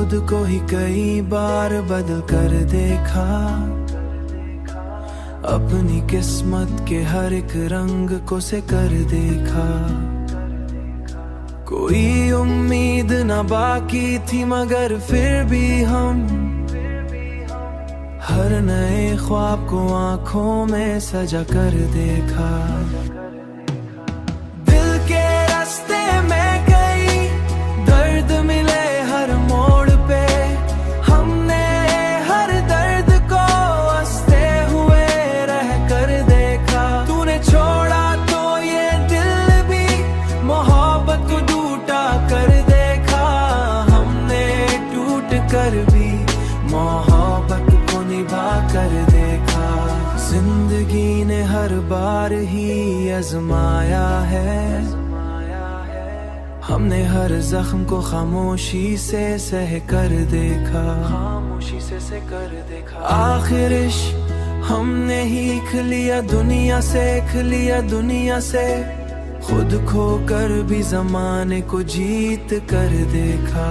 खुद को ही कई बार बदल कर देखा, अपनी किस्मत के हर एक रंग को से कर देखा। कोई उम्मीद न बाकी थी मगर फिर भी हम हर नए ख्वाब को आंखों में सजा कर देखा। दिल के रास्ते में कई दर्द मिले हर मोड़ पे, हमने हर दर्द को हंसते हुए रह कर देखा। तूने छोड़ा तो ये दिल भी मोहब्बत को टूटा कर देखा, हमने टूट कर भी मोहब्बत को निभा कर देखा। जिंदगी ने हर बार ही आजमाया है, हमने हर जख्म को खामोशी से सह कर देखा, खामोशी से सह कर देखा। आखिर इश्क हमने ही लिया दुनिया से, लिया दुनिया से, खुद खो कर भी जमाने को जीत कर देखा।